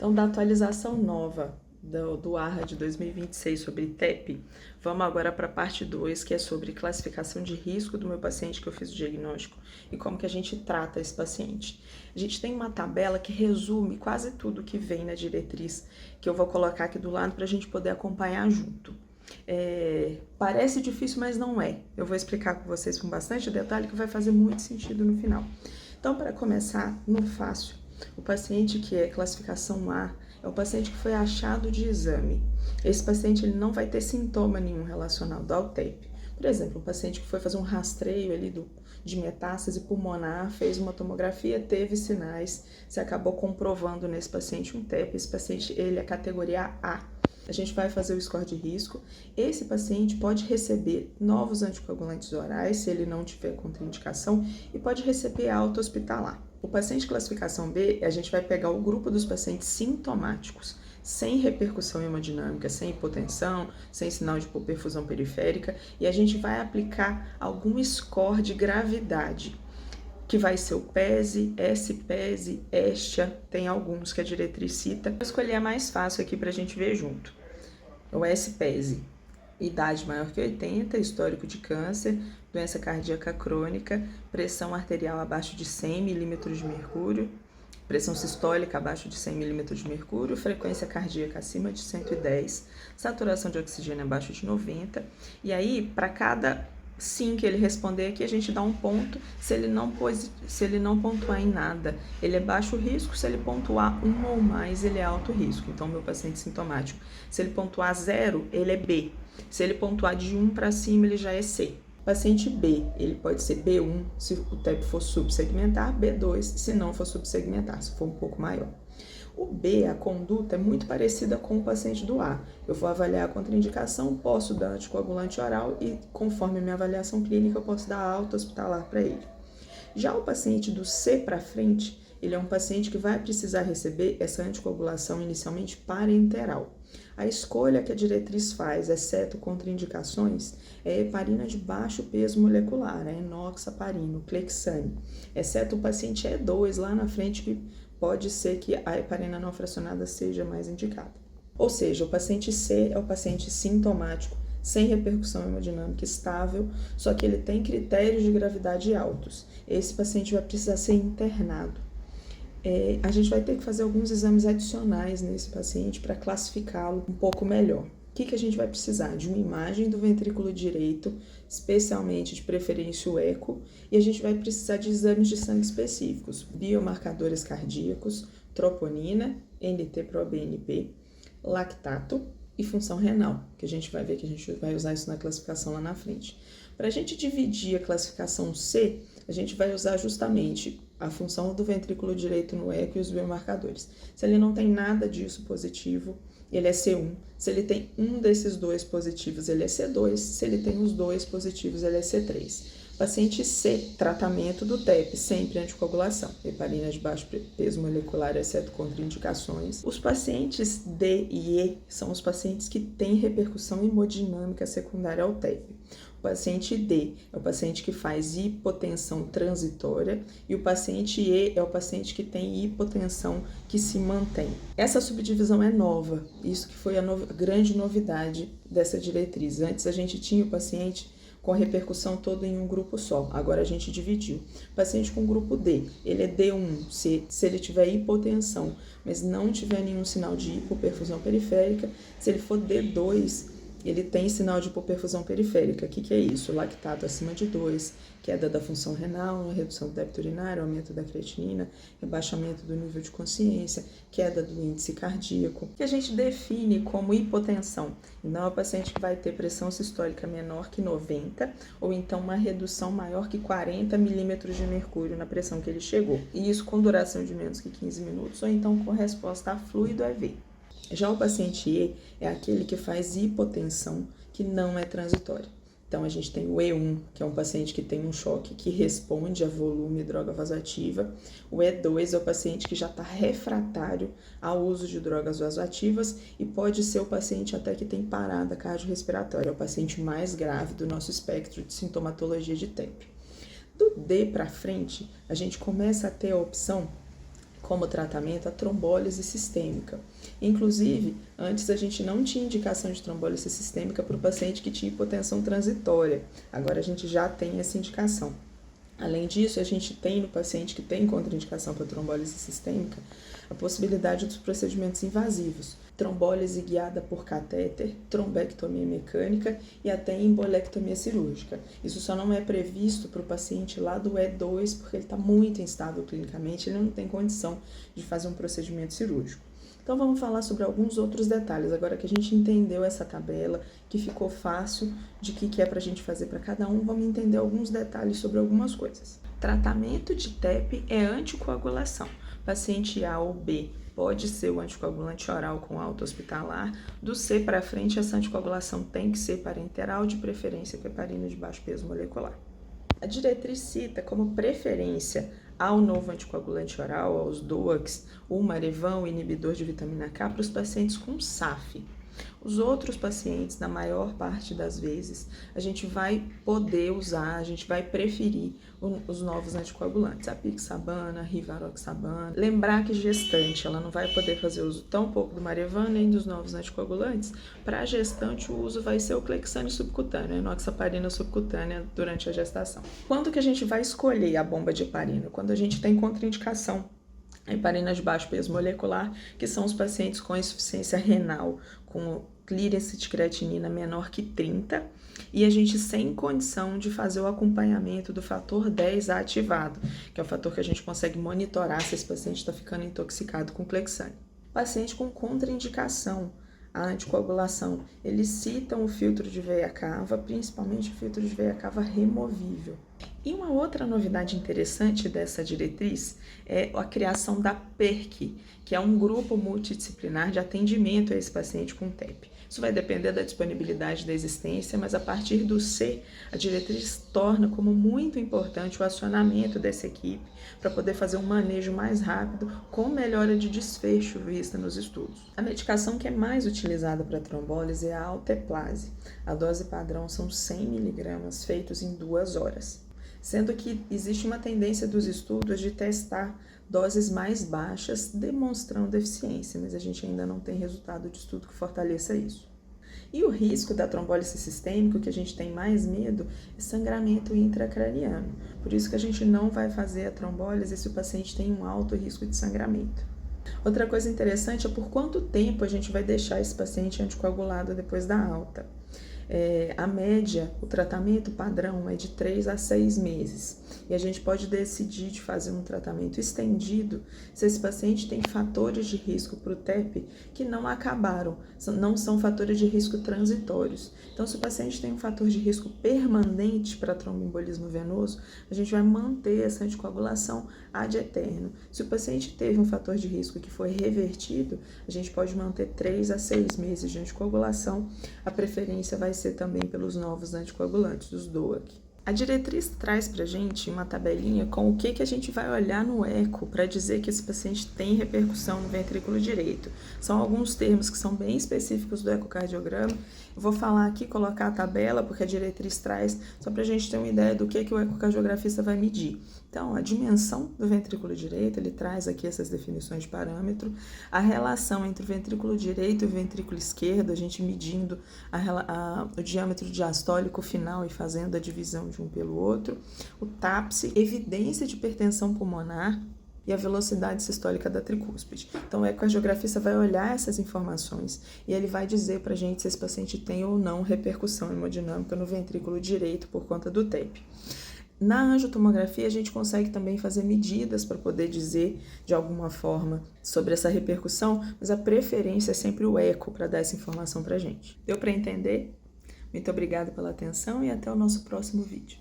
Então, da atualização nova do ARRA de 2026 sobre TEP, vamos agora para a parte 2, que é sobre classificação de risco do meu paciente que eu fiz o diagnóstico e como que a gente trata esse paciente. A gente tem uma tabela que resume quase tudo que vem na diretriz, que eu vou colocar aqui do lado para a gente poder acompanhar junto. Parece difícil, mas não é. Eu vou explicar com vocês com bastante detalhe que vai fazer muito sentido no final. Então, para começar, no fácil, o paciente que é classificação A é o paciente que foi achado de exame. Esse paciente ele não vai ter sintoma nenhum relacionado ao TEP. Por exemplo, o paciente que foi fazer um rastreio ali de metástase pulmonar, fez uma tomografia, teve sinais, se acabou comprovando nesse paciente um TEP. Esse paciente ele é categoria A. A gente vai fazer o score de risco. Esse paciente pode receber novos anticoagulantes orais, se ele não tiver contraindicação, e pode receber alta hospitalar. O paciente classificação B, a gente vai pegar o grupo dos pacientes sintomáticos, sem repercussão hemodinâmica, sem hipotensão, sem sinal de hipoperfusão periférica, e a gente vai aplicar algum score de gravidade, que vai ser o PESE, S-PESE, ESTIA, tem alguns que a diretriz cita. Vou escolher a mais fácil aqui para a gente ver junto. O S-PESE, idade maior que 80, histórico de câncer, doença cardíaca crônica, pressão arterial abaixo de 100 milímetros de mercúrio, pressão sistólica abaixo de 100 milímetros de mercúrio, frequência cardíaca acima de 110, saturação de oxigênio abaixo de 90, e aí, para cada sim que ele responder aqui, a gente dá um ponto. Se ele não pontuar em nada, ele é baixo risco. Se ele pontuar 1 ou mais, ele é alto risco. Então, meu paciente sintomático, se ele pontuar 0, ele é B. Se ele pontuar de 1 para cima, ele já é C. Paciente B, ele pode ser B1 se o TEP for subsegmentar, B2 se não for subsegmentar, se for um pouco maior. O B, a conduta, é muito parecida com o paciente do A. Eu vou avaliar a contraindicação, posso dar anticoagulante oral e, conforme a minha avaliação clínica, eu posso dar alta hospitalar para ele. Já o paciente do C para frente, ele é um paciente que vai precisar receber essa anticoagulação inicialmente parenteral. A escolha que a diretriz faz, exceto contraindicações, é heparina de baixo peso molecular, enoxaparina, clexane, exceto o paciente E2 lá na frente, que pode ser que a heparina não fracionada seja mais indicada. Ou seja, o paciente C é o paciente sintomático, sem repercussão hemodinâmica estável, só que ele tem critérios de gravidade altos. Esse paciente vai precisar ser internado. A gente vai ter que fazer alguns exames adicionais nesse paciente para classificá-lo um pouco melhor. O que a gente vai precisar? De uma imagem do ventrículo direito, especialmente de preferência o eco, e a gente vai precisar de exames de sangue específicos, biomarcadores cardíacos, troponina, NT-proBNP, lactato e função renal, que a gente vai ver que a gente vai usar isso na classificação lá na frente. Para a gente dividir a classificação C, a gente vai usar justamente a função do ventrículo direito no eco e os biomarcadores. Se ele não tem nada disso positivo, ele é C1. Se ele tem um desses dois positivos, ele é C2. Se ele tem os dois positivos, ele é C3. Paciente C, tratamento do TEP, sempre anticoagulação. Heparina de baixo peso molecular, exceto contraindicações. Os pacientes D e E são os pacientes que têm repercussão hemodinâmica secundária ao TEP. O paciente D é o paciente que faz hipotensão transitória e o paciente E é o paciente que tem hipotensão que se mantém. Essa subdivisão é nova, isso que foi a grande novidade dessa diretriz. Antes a gente tinha o paciente com a repercussão toda em um grupo só, agora a gente dividiu. O paciente com grupo D, ele é D1, se ele tiver hipotensão, mas não tiver nenhum sinal de hipoperfusão periférica. Se ele for D2, ele tem sinal de hipoperfusão periférica. O que é isso? Lactato acima de 2, queda da função renal, redução do débito urinário, aumento da creatinina, rebaixamento do nível de consciência, queda do índice cardíaco, que a gente define como hipotensão. Então, é o paciente que vai ter pressão sistólica menor que 90, ou então uma redução maior que 40 milímetros de mercúrio na pressão que ele chegou. E isso com duração de menos que 15 minutos, ou então com resposta a fluido EV. Já o paciente E é aquele que faz hipotensão que não é transitória. Então, a gente tem o E1, que é um paciente que tem um choque que responde a volume e droga vasoativa. O E2 é o paciente que já está refratário ao uso de drogas vasoativas e pode ser o paciente até que tem parada cardiorrespiratória. É o paciente mais grave do nosso espectro de sintomatologia de TEP. Do D para frente, a gente começa a ter a opção como tratamento a trombólise sistêmica. Inclusive, antes a gente não tinha indicação de trombólise sistêmica para o paciente que tinha hipotensão transitória. Agora a gente já tem essa indicação. Além disso, a gente tem no paciente que tem contraindicação para trombólise sistêmica a possibilidade dos procedimentos invasivos, trombólise guiada por catéter, trombectomia mecânica e até embolectomia cirúrgica. Isso só não é previsto para o paciente lá do E2 porque ele está muito instável clinicamente, ele não tem condição de fazer um procedimento cirúrgico. Então vamos falar sobre alguns outros detalhes, agora que a gente entendeu essa tabela, que ficou fácil de que é para a gente fazer para cada um, vamos entender alguns detalhes sobre algumas coisas. Tratamento de TEP é anticoagulação. Paciente A ou B pode ser o anticoagulante oral com alta hospitalar. Do C para frente, essa anticoagulação tem que ser parenteral, de preferência com heparina de baixo peso molecular. A diretriz cita como preferência ao novo anticoagulante oral, aos DOACs, o Marevan, o inibidor de vitamina K, para os pacientes com SAF. Os outros pacientes, na maior parte das vezes, a gente vai poder usar, a gente vai preferir os novos anticoagulantes, a apixabana, rivaroxabana. Lembrar que gestante, ela não vai poder fazer uso tão pouco do Marevan nem dos novos anticoagulantes. Para a gestante, o uso vai ser o clexane subcutâneo, a enoxaparina subcutânea durante a gestação. Quando que a gente vai escolher a bomba de heparina? Quando a gente tem contraindicação. A heparina de baixo peso molecular, que são os pacientes com insuficiência renal, com clearance de creatinina menor que 30, e a gente sem condição de fazer o acompanhamento do fator 10 ativado, que é o fator que a gente consegue monitorar se esse paciente está ficando intoxicado com clexane. Paciente com contraindicação à anticoagulação, eles citam o filtro de veia cava, principalmente o filtro de veia cava removível. E uma outra novidade interessante dessa diretriz é a criação da PERC, que é um grupo multidisciplinar de atendimento a esse paciente com TEP. Isso vai depender da disponibilidade da existência, mas a partir do C, a diretriz torna como muito importante o acionamento dessa equipe para poder fazer um manejo mais rápido com melhora de desfecho vista nos estudos. A medicação que é mais utilizada para trombólise é a alteplase. A dose padrão são 100 mg feitos em 2 horas. Sendo que existe uma tendência dos estudos de testar doses mais baixas, demonstrando eficiência, mas a gente ainda não tem resultado de estudo que fortaleça isso. E o risco da trombólise sistêmica, que a gente tem mais medo, é sangramento intracraniano. Por isso que a gente não vai fazer a trombólise se o paciente tem um alto risco de sangramento. Outra coisa interessante é por quanto tempo a gente vai deixar esse paciente anticoagulado depois da alta. A média, o tratamento padrão é de 3 a 6 meses. E a gente pode decidir de fazer um tratamento estendido se esse paciente tem fatores de risco para o TEP que não acabaram, não são fatores de risco transitórios. Então, se o paciente tem um fator de risco permanente para tromboembolismo venoso, a gente vai manter essa anticoagulação ad eterno. Se o paciente teve um fator de risco que foi revertido, a gente pode manter 3 a 6 meses de anticoagulação. A preferência vai ser também pelos novos anticoagulantes, os DOAC. A diretriz traz pra gente uma tabelinha com o que a gente vai olhar no eco para dizer que esse paciente tem repercussão no ventrículo direito. São alguns termos que são bem específicos do ecocardiograma. Eu vou falar aqui, colocar a tabela, porque a diretriz traz, só pra gente ter uma ideia do que o ecocardiografista vai medir. Então, a dimensão do ventrículo direito, ele traz aqui essas definições de parâmetro, a relação entre o ventrículo direito e o ventrículo esquerdo, a gente medindo o diâmetro diastólico final e fazendo a divisão de um pelo outro, o TAPSE, evidência de hipertensão pulmonar e a velocidade sistólica da tricúspide. Então, o ecocardiografista vai olhar essas informações e ele vai dizer pra gente se esse paciente tem ou não repercussão hemodinâmica no ventrículo direito por conta do TEP. Na angiotomografia, a gente consegue também fazer medidas para poder dizer, de alguma forma, sobre essa repercussão, mas a preferência é sempre o eco para dar essa informação para a gente. Deu para entender? Muito obrigada pela atenção e até o nosso próximo vídeo.